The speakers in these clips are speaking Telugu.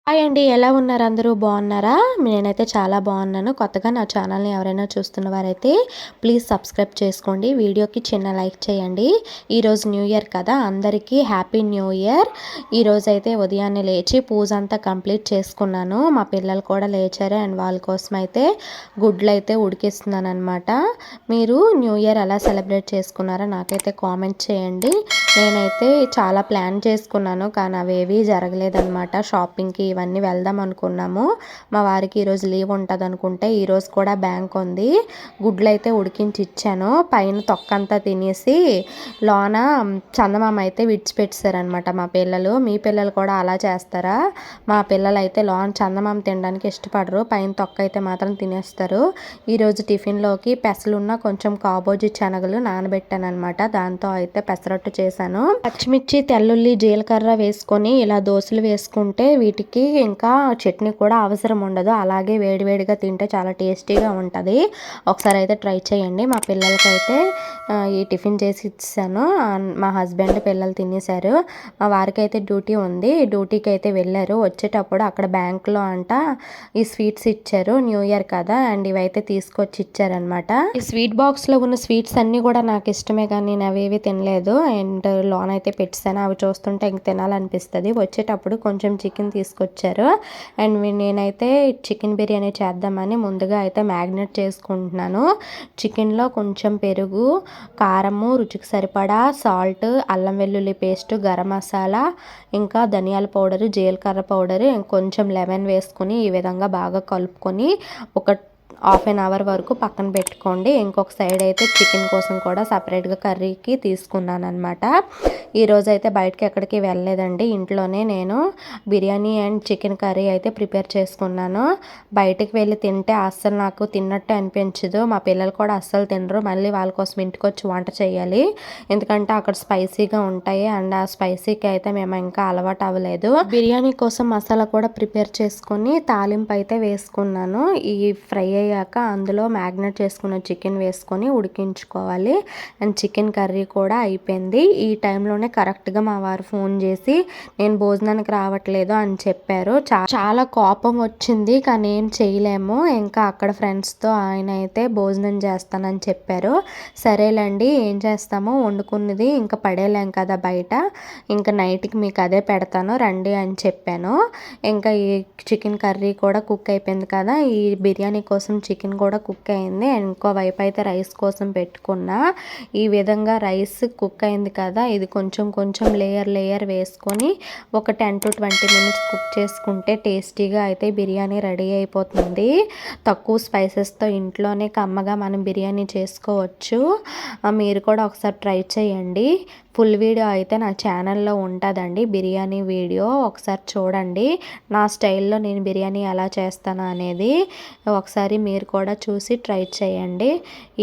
హాయ్ అండి. ఎలా ఉన్నారు అందరూ? బాగున్నారా? నేనైతే చాలా బాగున్నాను. కొత్తగా నా ఛానల్ని ఎవరైనా చూస్తున్న వారైతే ప్లీజ్ సబ్స్క్రైబ్ చేసుకోండి. వీడియోకి చిన్న లైక్ చేయండి. ఈరోజు న్యూ ఇయర్ కదా, అందరికీ హ్యాపీ న్యూ ఇయర్. ఈరోజు అయితే ఉదయాన్నే లేచి పూజ అంతా కంప్లీట్ చేసుకున్నాను. మా పిల్లలు కూడా లేచారు అండ్ వాళ్ళ కోసం అయితే గుడ్లు అయితే ఉడికిస్తున్నాను అనమాట. మీరు న్యూ ఇయర్ ఎలా సెలబ్రేట్ చేసుకున్నారో నాకైతే కామెంట్ చేయండి. నేనైతే చాలా ప్లాన్ చేసుకున్నాను, కానీ అవేవి జరగలేదన్నమాట. షాపింగ్కి ఇవన్నీ వెళ్దాం అనుకున్నాము. మా వారికి ఈరోజు లీవ్ ఉంటుంది అనుకుంటే ఈరోజు కూడా బ్యాంక్ ఉంది. గుడ్లు అయితే ఉడికించి ఇచ్చాను. పైన తొక్కంతా తినేసి లోన చందమామ అయితే విడిచిపెట్టారనమాట మా పిల్లలు. మీ పిల్లలు కూడా అలా చేస్తారా? మా పిల్లలు అయితే లోన చందమామ తినడానికి ఇష్టపడరు, పైన తొక్క అయితే మాత్రం తినేస్తారు. ఈరోజు టిఫిన్లోకి పెసలున్న కొంచెం కాబోజీ శనగలు నానబెట్టాను అనమాట. దాంతో అయితే పెసరట్టు చేశాను. పచ్చిమిర్చి, తెల్లుల్లి, జీలకర్ర వేసుకొని ఇలా దోశలు వేసుకుంటే వీటికి ఇంకా చట్నీ కూడా అవసరం ఉండదు. అలాగే వేడివేడిగా తింటే చాలా టేస్టీగా ఉంటుంది. ఒకసారి అయితే ట్రై చేయండి. మా పిల్లలకైతే ఈ టిఫిన్ చేసి ఇచ్చాను. మా హస్బెండ్ పిల్లలు తినేశారు. మా వారికి అయితే డ్యూటీ ఉంది, డ్యూటీకి అయితే వెళ్ళారు. వచ్చేటప్పుడు అక్కడ బ్యాంకులో అంట ఈ స్వీట్స్ ఇచ్చారు, న్యూ ఇయర్ కదా, అండ్ ఇవైతే తీసుకొచ్చి ఇచ్చారనమాట. ఈ స్వీట్ బాక్స్లో ఉన్న స్వీట్స్ అన్నీ కూడా నాకు ఇష్టమే, కానీ నేను అవేవి తినలేదు. అండ్ లోన్ అయితే పెట్టాను. అవి చూస్తుంటే ఇంక తినాలనిపిస్తుంది. వచ్చేటప్పుడు కొంచెం చికెన్ తీసుకొచ్చారు అండ్ నేనైతే చికెన్ బిర్యానీ చేద్దామని ముందుగా అయితే మ్యాగ్నేట్ చేసుకుంటున్నాను. చికెన్లో కొంచెం పెరుగు, కారము, రుచికి సరిపడా సాల్ట్, అల్లం వెల్లుల్లి పేస్ట్, గరం మసాలా, ఇంకా ధనియాల పౌడరు, జీలకర్ర పౌడరు, ఇంకొంచెం లెమన్ వేసుకొని ఈ విధంగా బాగా కలుపుకొని ఒక హాఫ్ అన్ అవర్ వరకు పక్కన పెట్టుకోండి. ఇంకొక సైడ్ అయితే చికెన్ కోసం కూడా సపరేట్గా కర్రీకి తీసుకున్నాను అనమాట. ఈరోజు అయితే బయటకి ఎక్కడికి వెళ్ళలేదండి, ఇంట్లోనే నేను బిర్యానీ అండ్ చికెన్ కర్రీ అయితే ప్రిపేర్ చేసుకున్నాను. బయటకు వెళ్ళి తింటే అస్సలు నాకు తిన్నట్టు అనిపించదు. మా పిల్లలు కూడా అస్సలు తినరు. మళ్ళీ వాళ్ళ కోసం ఇంటికి వచ్చి వంట చేయాలి, ఎందుకంటే అక్కడ స్పైసీగా ఉంటాయి అండ్ ఆ స్పైసీకి అయితే మేము ఇంకా అలవాటు అవ్వలేదు. బిర్యానీ కోసం మసాలా కూడా ప్రిపేర్ చేసుకొని తాలింపు అయితే వేసుకున్నాను. ఈ ఫ్రై అయ్యాక అందులో మ్యాగ్నేట్ చేసుకున్న చికెన్ వేసుకొని ఉడికించుకోవాలి. అండ్ చికెన్ కర్రీ కూడా అయిపోయింది. ఈ టైంలోనే కరెక్ట్గా మా వారు ఫోన్ చేసి నేను భోజనానికి రావట్లేదు అని చెప్పారు. చాలా కోపం వచ్చింది, కానీ ఏం చేయలేము. ఇంకా అక్కడ ఫ్రెండ్స్తో ఆయన అయితే భోజనం చేస్తానని చెప్పారు. సరేలేండి, ఏం చేస్తామో, వండుకున్నది ఇంకా పడేలేం కదా బయట, ఇంకా నైట్కి మీకు అదే పెడతాను రండి అని చెప్పాను. ఇంకా ఈ చికెన్ కర్రీ కూడా కుక్ అయిపోయింది కదా, ఈ బిర్యానీ కోసం చికెన్ కూడా కుక్ అయింది. అండ్ ఇంకో వైపు అయితే రైస్ కోసం పెట్టుకున్నా. ఈ విధంగా రైస్ కుక్ అయింది కదా, ఇది కొంచెం కొంచెం లేయర్ వేసుకొని ఒక 10 to 20 minutes కుక్ చేసుకుంటే టేస్టీగా అయితే బిర్యానీ రెడీ అయిపోతుంది. తక్కువ స్పైసెస్తో ఇంట్లోనే కమ్మగా మనం బిర్యానీ చేసుకోవచ్చు. మీరు కూడా ఒకసారి ట్రై చేయండి. ఫుల్ వీడియో అయితే నా ఛానల్లో ఉంటుందండి, బిర్యానీ వీడియో ఒకసారి చూడండి. నా స్టైల్లో నేను బిర్యానీ ఎలా చేస్తాను అనేది ఒకసారి మీరు కూడా చూసి ట్రై చేయండి.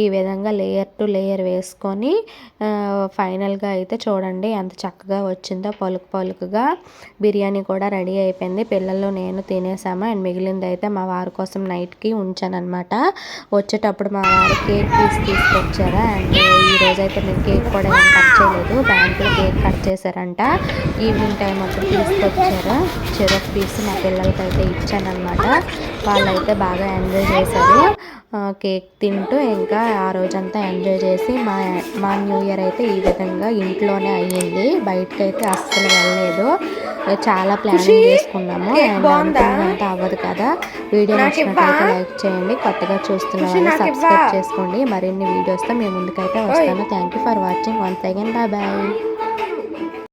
ఈ విధంగా లేయర్ టు లేయర్ వేసుకొని ఫైనల్గా అయితే చూడండి ఎంత చక్కగా వచ్చిందో, పలుకుగా బిర్యానీ కూడా రెడీ అయిపోయింది. పిల్లలు నేను తినేసాము అండ్ మిగిలింది అయితే మా వారి కోసం నైట్కి ఉంచాను అనమాట. వచ్చేటప్పుడు మా వారు కేక్ తీసుకొచ్చారా, అండ్ ఈరోజైతే నేను కేక్ కూడా ఏం కట్ చేయలేదు, బ్యాంకులో కేక్ కట్ చేశారంట. ఈవినింగ్ టైం అప్పుడు తీసుకొచ్చారు. చెరొక పీస్ మా పిల్లలకి అయితే ఇచ్చానమాట. వాళ్ళైతే బాగా ఎంజాయ్ చేశారు. కేక్ తింటూ ఇంకా ఆ రోజంతా ఎంజాయ్ చేసి మా న్యూ ఇయర్ అయితే ఈ విధంగా ఇంట్లోనే అయ్యింది. బయటకైతే అస్సలు వెళ్ళలేదు. చాలా ప్లానింగ్ చేసుకున్నాము అండ్ అనుకున్నంత అవ్వదు కదా. వీడియో నచ్చినట్లయితే లైక్ చేయండి. కొత్తగా చూస్తున్న వాళ్ళు సబ్స్క్రైబ్ చేసుకోండి. మరిన్ని వీడియోస్తో మేము ముందుకైతే వస్తాను. Thank you for watching. Once again bye.